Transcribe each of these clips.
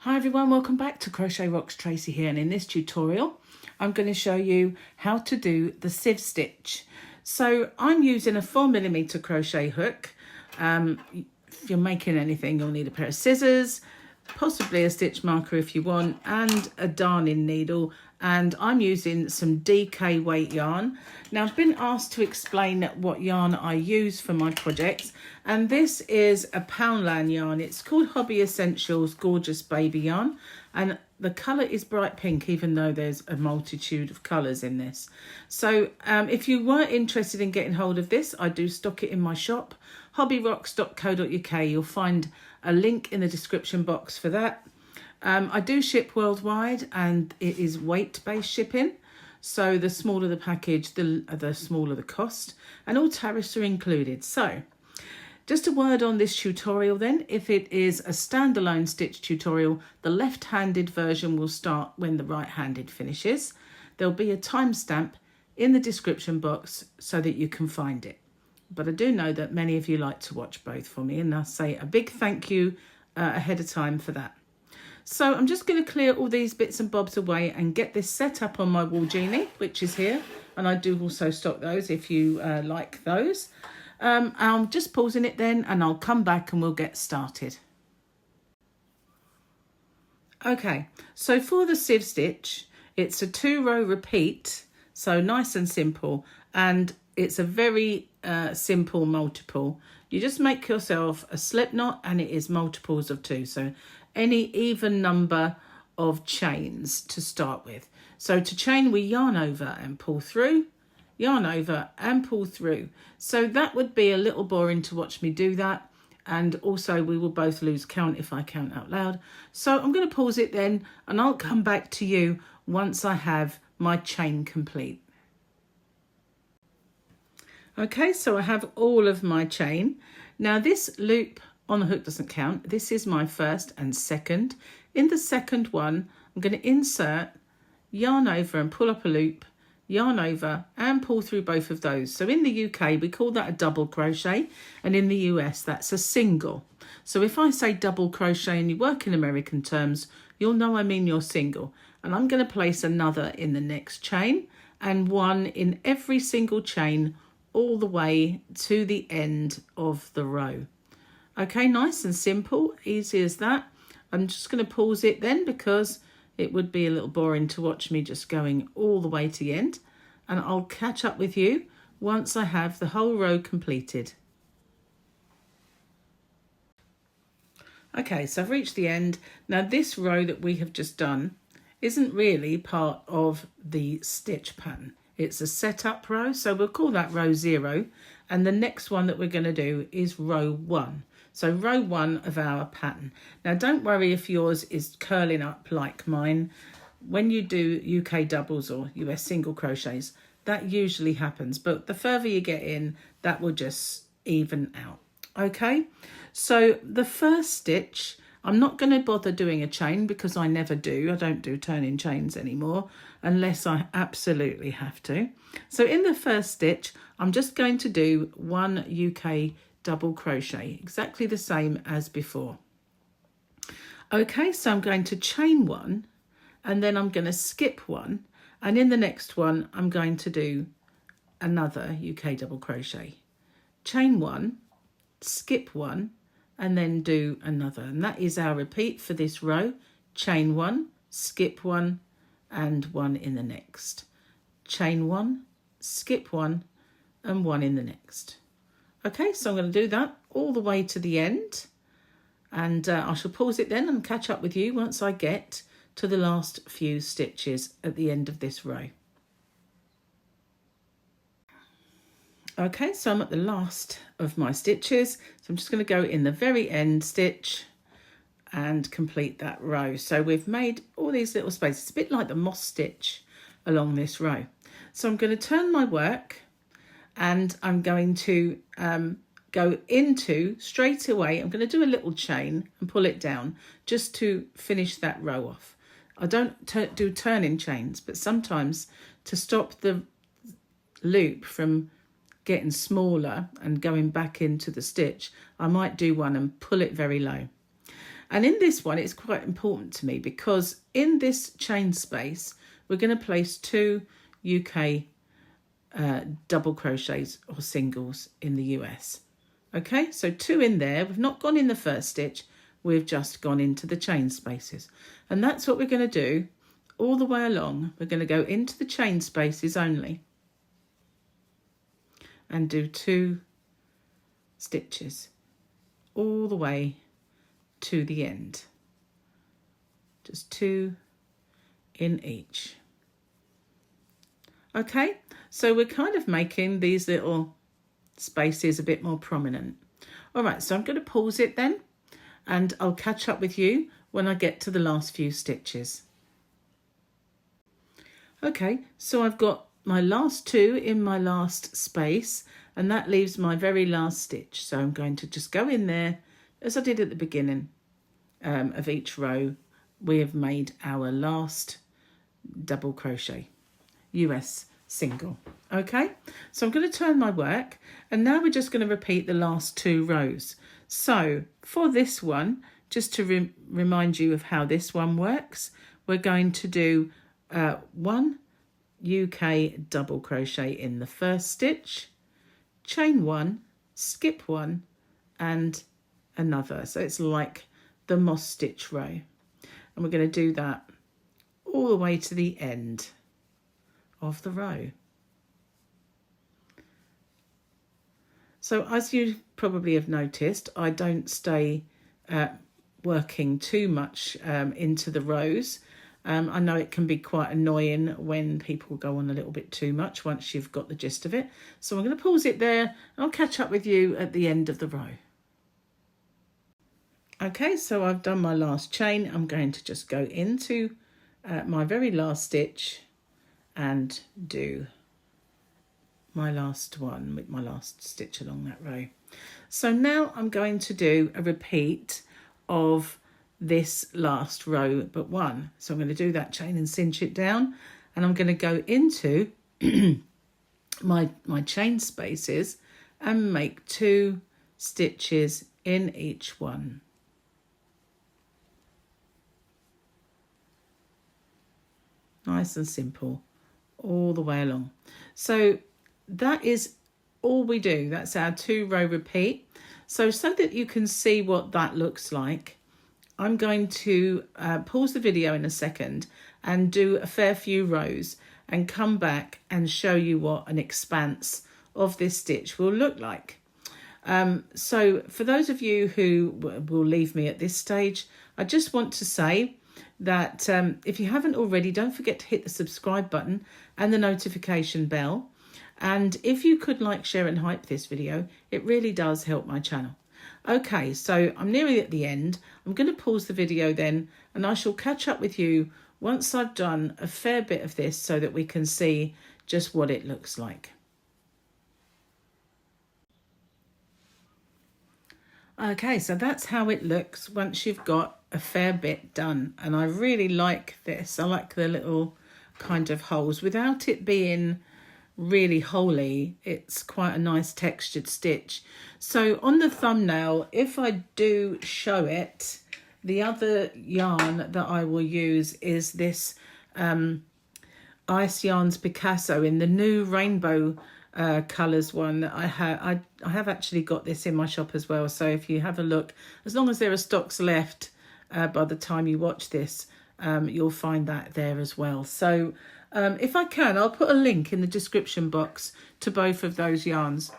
Hi everyone, welcome back to Crochet Rocks. Tracy here, and in this tutorial I'm going to show you how to do the sieve stitch. So I'm using a 4mm crochet hook. If you're making anything, you'll need a pair of scissors, possibly a stitch marker if you want, and a darning needle. And I'm using some DK weight yarn. Now I've been asked to explain what yarn I use for my projects, and this is a Poundland yarn. It's called Hobby Essentials Gorgeous Baby Yarn, and the colour is bright pink, even though there's a multitude of colours in this. So if you were interested in getting hold of this, I do stock it in my shop, hobbyrocks.co.uk. You'll find a link in the description box for that. I do ship worldwide, and it is weight-based shipping. So the smaller the package, the smaller the cost, and all tariffs are included. So just a word on this tutorial then. If it is a standalone stitch tutorial, the left-handed version will start when the right-handed finishes. There'll be a timestamp in the description box so that you can find it. But I do know that many of you like to watch both for me, and I'll say a big thank you ahead of time for that. So I'm just going to clear all these bits and bobs away and get this set up on my wool Genie, which is here. And I do also stock those if you like those. I'm just pausing it then, and I'll come back and we'll get started. Okay, so for the sieve stitch, it's a 2-row repeat, so nice and simple, and it's a very simple multiple. You just make yourself a slip knot, and it is multiples of 2, so any even number of chains to start with. So to chain, we yarn over and pull through, yarn over and pull through. So that would be a little boring to watch me do that, and also we will both lose count if I count out loud. So I'm going to pause it then, and I'll come back to you once I have my chain complete. Okay, so I have all of my chain. Now this loop on the hook doesn't count. This is my first and second. In the second one, I'm going to insert, yarn over and pull up a loop, yarn over and pull through both of those. So in the UK, we call that a double crochet, and in the US, that's a single. So if I say double crochet and you work in American terms, you'll know I mean your single. And I'm going to place another in the next chain, and one in every single chain all the way to the end of the row. Okay, nice and simple, easy as that. I'm just going to pause it then, because it would be a little boring to watch me just going all the way to the end. And I'll catch up with you once I have the whole row completed. Okay, so I've reached the end. Now this row that we have just done isn't really part of the stitch pattern. It's a setup row, so we'll call that row 0. And the next one that we're going to do is row 1. So row 1 of our pattern. Now don't worry if yours is curling up like mine. When you do UK doubles or US single crochets, that usually happens. But the further you get in, that will just even out. Okay, so the first stitch, I'm not going to bother doing a chain because I never do. I don't do turning chains anymore unless I absolutely have to. So in the first stitch, I'm just going to do 1 UK double crochet, exactly the same as before. Okay, so I'm going to chain 1, and then I'm going to skip 1, and in the next one I'm going to do another UK double crochet. Chain 1, skip 1, and then do another, and that is our repeat for this row. Chain 1, skip 1, and 1 in the next. Chain 1, skip 1, and 1 in the next. Okay, so I'm going to do that all the way to the end, and I shall pause it then and catch up with you once I get to the last few stitches at the end of this row. Okay, so I'm at the last of my stitches, so I'm just going to go in the very end stitch and complete that row. So we've made all these little spaces. It's a bit like the moss stitch along this row. So I'm going to turn my work, and I'm going to go into, straight away, I'm going to do a little chain and pull it down just to finish that row off. I don't do turning chains, but sometimes to stop the loop from getting smaller and going back into the stitch, I might do one and pull it very low. And in this one, it's quite important to me because in this chain space, we're going to place 2 UK double crochets or singles in the US. Okay, so 2 in there. We've not gone in the first stitch. We've just gone into the chain spaces. And that's what we're going to do all the way along. We're going to go into the chain spaces only and do 2 stitches all the way to the end. Just 2 in each. Okay, so we're kind of making these little spaces a bit more prominent. All right, so I'm going to pause it then, and I'll catch up with you when I get to the last few stitches. Okay, so I've got my last 2 in my last space, and that leaves my very last stitch. So I'm going to just go in there, as I did at the beginning of each row. We have made our last double crochet, US single. Okay, so I'm going to turn my work, and now we're just going to repeat the last 2 rows. So for this one, just to remind you of how this one works, we're going to do 1 UK double crochet in the first stitch, chain 1, skip 1, and another. So it's like the moss stitch row, and we're going to do that all the way to the end of the row. So as you probably have noticed, I don't stay working too much into the rows. I know it can be quite annoying when people go on a little bit too much once you've got the gist of it. So I'm going to pause it there, and I'll catch up with you at the end of the row. Okay, so I've done my last chain. I'm going to just go into my very last stitch and do my last one with my last stitch along that row. So now I'm going to do a repeat of this last row but 1. So I'm going to do that chain and cinch it down, and I'm going to go into my chain spaces and make 2 stitches in each one. Nice and simple all the way along. So that is all we do. That's our 2 row repeat. So that you can see what that looks like, I'm going to pause the video in a second and do a fair few rows and come back and show you what an expanse of this stitch will look like. So for those of you who will leave me at this stage, I just want to say that if you haven't already, don't forget to hit the subscribe button and the notification bell. And if you could like, share and hype this video, it really does help my channel. Okay, so I'm nearly at the end. I'm going to pause the video then, and I shall catch up with you once I've done a fair bit of this so that we can see just what it looks like. Okay, so that's how it looks once you've got a fair bit done. And I really like this. I like the little kind of holes. Without it being really holy, it's quite a nice textured stitch. So on the thumbnail, if I do show it, the other yarn that I will use is this Ice Yarns Picasso in the new rainbow colours one that I have actually got this in my shop as well. So if you have a look, as long as there are stocks left by the time you watch this, you'll find that there as well. So if I can, I'll put a link in the description box to both of those yarns.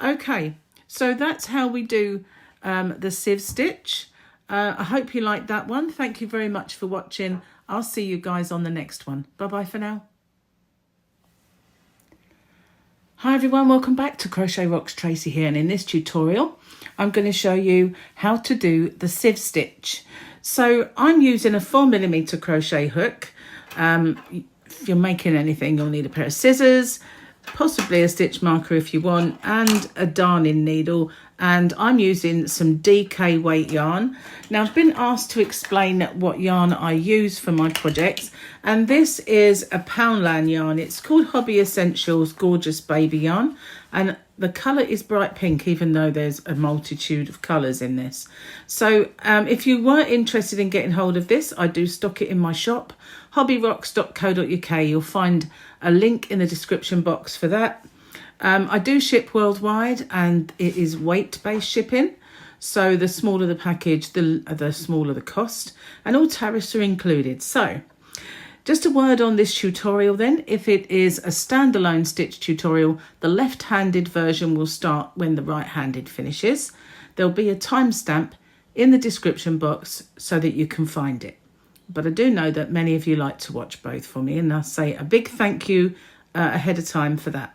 Okay, so that's how we do the sieve stitch. I hope you liked that one. Thank you very much for watching. I'll see you guys on the next one. Bye-bye for now. Hi everyone, welcome back to Crochet Rocks. Tracy here, and in this tutorial I'm going to show you how to do the sieve stitch. So I'm using a 4mm crochet hook. If you're making anything, you'll need a pair of scissors, possibly a stitch marker if you want, and a darning needle. And I'm using some DK weight yarn. Now I've been asked to explain what yarn I use for my projects, and this is a Poundland yarn. It's called Hobby Essentials Gorgeous Baby Yarn, and the colour is bright pink, even though there's a multitude of colours in this. So if you were interested in getting hold of this, I do stock it in my shop, hobbyrocks.co.uk. You'll find a link in the description box for that. I do ship worldwide, and it is weight-based shipping. So the smaller the package, the smaller the cost, and all tariffs are included. So just a word on this tutorial then. If it is a standalone stitch tutorial, the left-handed version will start when the right-handed finishes. There'll be a timestamp in the description box so that you can find it. But I do know that many of you like to watch both for me, and I'll say a big thank you ahead of time for that.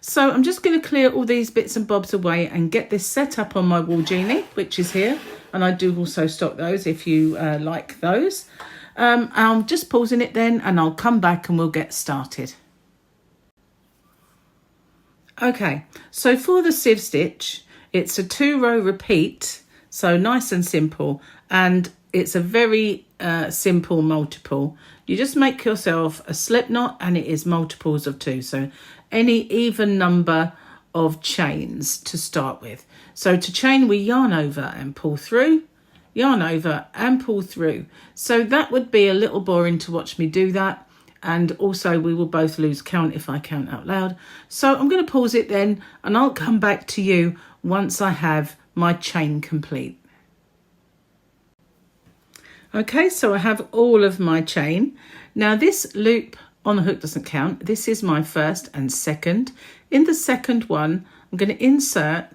So I'm just going to clear all these bits and bobs away and get this set up on my wall Genie, which is here. And I do also stock those if you like those. I'm just pausing it then, and I'll come back and we'll get started. Okay, so for the sieve stitch, it's a 2-row repeat, so nice and simple, and it's a very simple multiple. You just make yourself a slip knot, and it is multiples of 2, so any even number of chains to start with. So to chain, we yarn over and pull through, yarn over and pull through. So that would be a little boring to watch me do that, and also we will both lose count if I count out loud. So I'm going to pause it then, and I'll come back to you once I have my chain complete. Okay, so I have all of my chain. Now this loop on the hook doesn't count. This is my first and second. In the second one, I'm going to insert,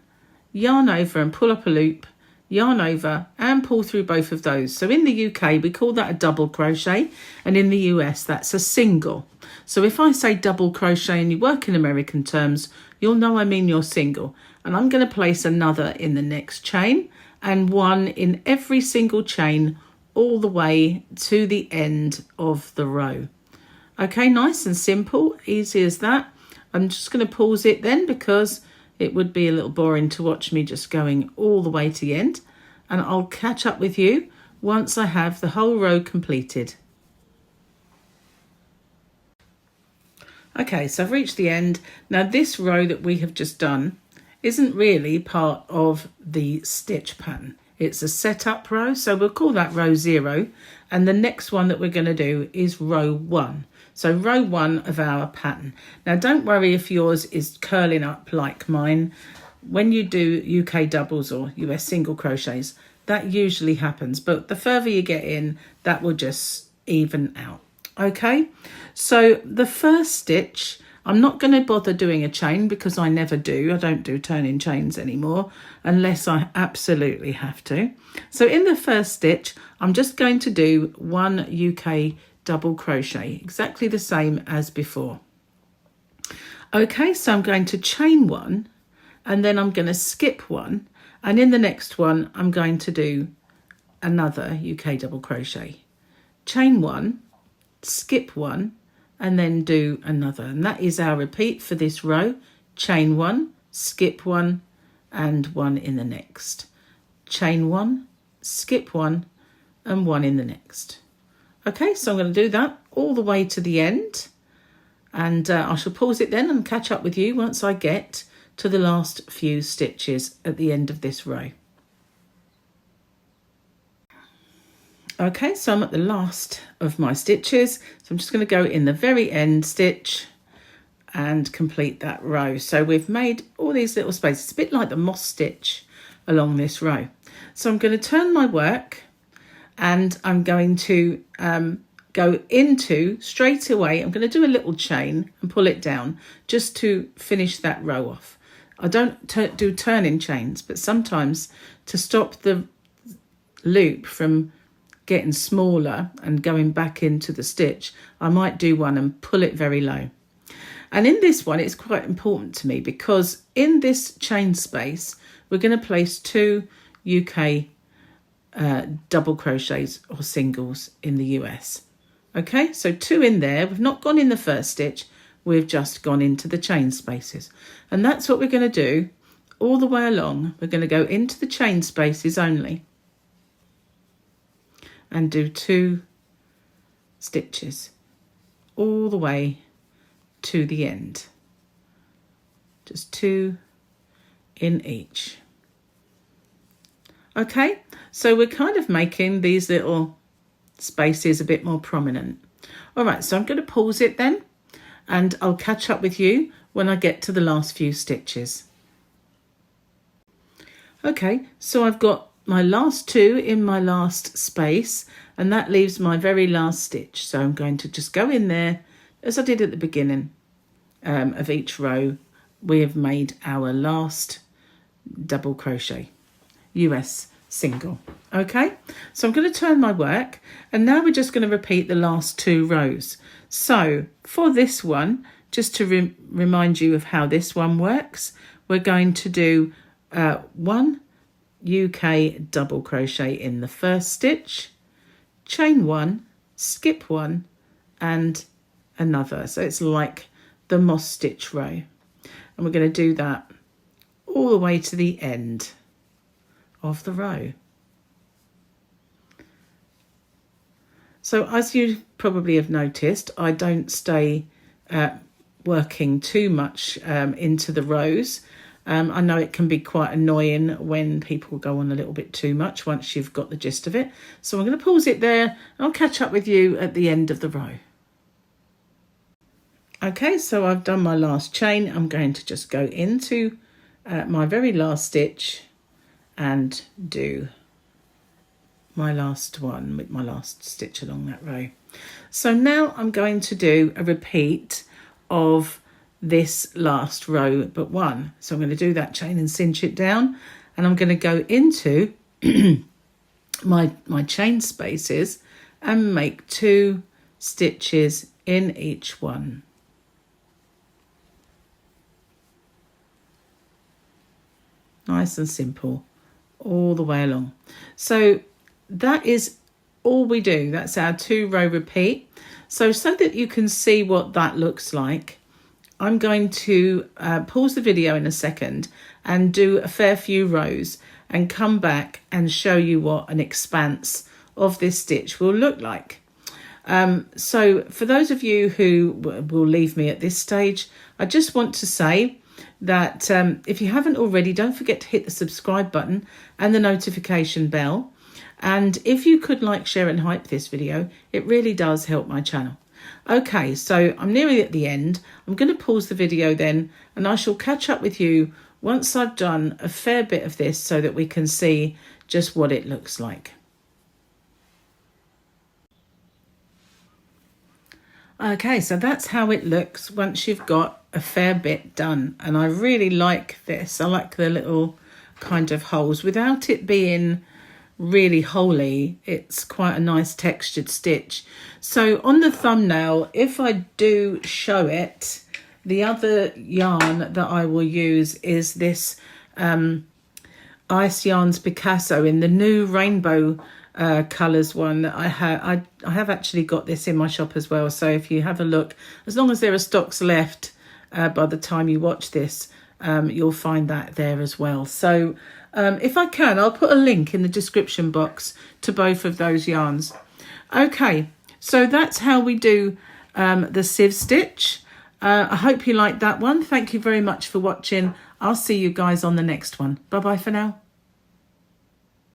yarn over and pull up a loop, yarn over and pull through both of those. So in the UK, we call that a double crochet, and in the US, that's a single. So if I say double crochet and you work in American terms, you'll know I mean your single. And I'm going to place another in the next chain, and one in every single chain all the way to the end of the row. Okay, nice and simple, easy as that. I'm just going to pause it then, because it would be a little boring to watch me just going all the way to the end. And I'll catch up with you once I have the whole row completed. Okay, so I've reached the end. Now this row that we have just done isn't really part of the stitch pattern. It's a setup row, so we'll call that row 0. And the next one that we're going to do is row 1. So row 1 of our pattern. Now don't worry if yours is curling up like mine. When you do UK doubles or US single crochets, that usually happens. But the further you get in, that will just even out. Okay, so the first stitch, I'm not going to bother doing a chain because I never do. I don't do turning chains anymore unless I absolutely have to. So in the first stitch, I'm just going to do 1 UK double crochet, exactly the same as before. Okay, so I'm going to chain 1, and then I'm going to skip 1, and in the next one, I'm going to do another UK double crochet. Chain 1, skip 1, and then do another, and that is our repeat for this row. Chain 1, skip 1, and 1 in the next. Chain 1, skip 1, and 1 in the next. Okay, so I'm going to do that all the way to the end, and I shall pause it then and catch up with you once I get to the last few stitches at the end of this row. Okay, so I'm at the last of my stitches, so I'm just going to go in the very end stitch and complete that row. So we've made all these little spaces. It's a bit like the moss stitch along this row. So I'm going to turn my work, and I'm going to go into, straight away, I'm going to do a little chain and pull it down just to finish that row off. I don't do turning chains, but sometimes to stop the loop from getting smaller and going back into the stitch, I might do one and pull it very low. And in this one, it's quite important to me because in this chain space, we're going to place 2 UK double crochets or singles in the US. Okay, so 2 in there. We've not gone in the first stitch, we've just gone into the chain spaces. And that's what we're going to do all the way along. We're going to go into the chain spaces only and do 2 stitches all the way to the end. Just 2 in each. Okay, so we're kind of making these little spaces a bit more prominent. All right, so I'm going to pause it then, and I'll catch up with you when I get to the last few stitches. Okay, so I've got my last two in my last space, and that leaves my very last stitch. So I'm going to just go in there as I did at the beginning of each row. We have made our last double crochet, US single. Okay, so I'm going to turn my work, and now we're just going to repeat the last two rows. So for this one, just to remind you of how this one works, we're going to do 1 UK double crochet in the first stitch, chain 1, skip 1, and another. So it's like the moss stitch row, and we're going to do that all the way to the end of the row. So as you probably have noticed, I don't stay working too much into the rows. I know it can be quite annoying when people go on a little bit too much once you've got the gist of it. So I'm going to pause it there, and I'll catch up with you at the end of the row. Okay, so I've done my last chain. I'm going to just go into my very last stitch and do my last one with my last stitch along that row. So now I'm going to do a repeat of this last row but one. So I'm going to do that chain and cinch it down, and I'm going to go into my chain spaces and make 2 stitches in each one. Nice and simple all the way along. So that is all we do. That's our 2-row repeat. So that you can see what that looks like, I'm going to pause the video in a second and do a fair few rows and come back and show you what an expanse of this stitch will look like. So for those of you who will leave me at this stage, I just want to say that if you haven't already, don't forget to hit the subscribe button and the notification bell. And if you could like, share and hype this video, it really does help my channel. Okay, so I'm nearly at the end. I'm going to pause the video then, and I shall catch up with you once I've done a fair bit of this so that we can see just what it looks like. Okay, so that's how it looks once you've got a fair bit done. And I really like this. I like the little kind of holes without it being really holy. It's quite a nice textured stitch. So on the thumbnail, if I do show it, the other yarn that I will use is this Ice Yarns Picasso in the new rainbow colours one that I have actually got this in my shop as well. So if you have a look, as long as there are stocks left by the time you watch this, you'll find that there as well. So if I can, I'll put a link in the description box to both of those yarns. Okay, so that's how we do the sieve stitch. I hope you liked that one. Thank you very much for watching. I'll see you guys on the next one. Bye bye for now.